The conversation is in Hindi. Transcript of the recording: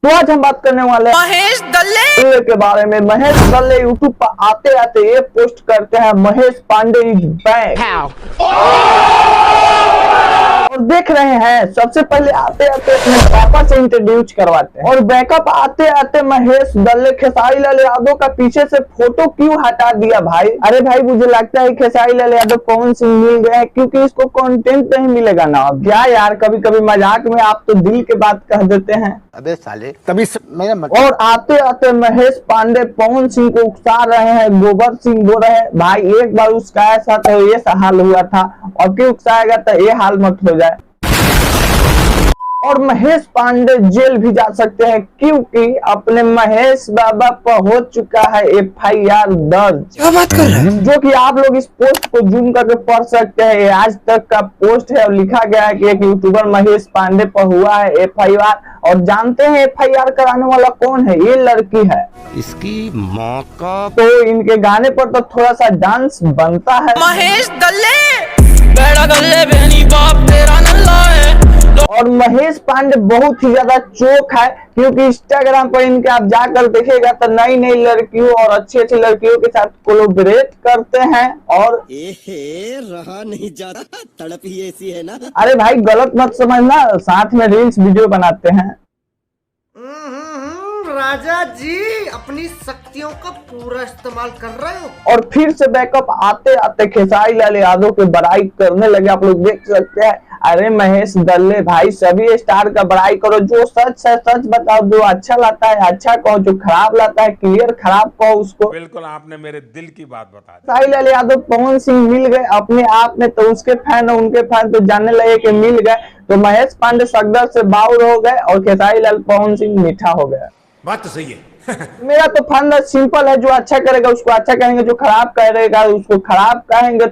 तो आज हम बात करने वाले हैं महेश दल्ले के बारे में। महेश दल्ले यूट्यूब पर आते आते ये पोस्ट करते हैं, महेश पांडे इज बैक। और देख रहे हैं, सबसे पहले आते आते अपने पापा से इंट्रोड्यूस करवाते हैं और बैकअप आते आते महेश दल्ले खेसारी लाल यादव का पीछे से फोटो क्यों हटा दिया भाई? अरे भाई, मुझे लगता है खेसारी लाल यादव पवन सिंह मिल गए हैं क्योंकि इसको कंटेंट नहीं मिलेगा ना। अब क्या यार, कभी कभी मजाक में आप तो दिल की बात कह देते हैं। अबे साले तभी मेरा और आते आते महेश पांडे पवन सिंह को उकसा रहे हैं, गोबर सिंह बोल रहे हैं भाई एक बार उसका ऐसा तो ये हाल हुआ था, अब क्यों उकसाएगा तो ये हाल मत हो जाए। और महेश पांडे जेल भी जा सकते हैं क्योंकि अपने महेश बाबा पर हो चुका है FIR दर्ज। क्या बात कर रहे हैं? जो कि आप लोग इस पोस्ट को जूम करके पढ़ सकते हैं। ये आज तक का पोस्ट है और लिखा गया है कि एक यूट्यूबर महेश पांडे पर हुआ है FIR। और जानते हैं FIR कराने वाला कौन है? ये लड़की है। इसकी माँ का तो इनके गाने पर तो थोड़ा सा डांस बनता है। महेश दल्ले बेड़ा गल्ले बहनी बाप तेरा नल्ला है। और महेश पांडे बहुत ही ज्यादा चोक है क्योंकि इंस्टाग्राम पर इनके आप जाकर देखेगा तो नई नई लड़कियों और अच्छी अच्छी लड़कियों के साथ कोलैबोरेट करते हैं। और रहा नहीं जाता, तड़प ही ऐसी है ना। अरे भाई, गलत मत समझना, साथ में रील्स वीडियो बनाते हैं। राजा जी अपनी शक्तियों का पूरा इस्तेमाल कर रहे हो। और फिर से बैकअप आते आते खेसारी लाल यादव की बड़ाई करने लगे। आप लोग देख सकते हैं। अरे महेश दल्ले भाई, सभी स्टार का बड़ाई करो, जो सच है सच बताओ, जो अच्छा लगता है अच्छा कहो, जो खराब लगता है क्लियर खराब कहो उसको। बिल्कुल आपने मेरे दिल की बात बता दी। खेसारी लाल यादव पवन सिंह मिल गए अपने आप में, तो उसके फैन और उनके फैन तो जानने लगे कि मिल गए, तो महेश पांडे सगदर से बाउर हो गए और खेसारी लाल पवन सिंह मीठा हो गया। बात तो सही है। मेरा तो फंडा सिंपल है, जो अच्छा करेगा उसको अच्छा कहेंगे, जो खराब करेगा उसको खराब कहेंगे।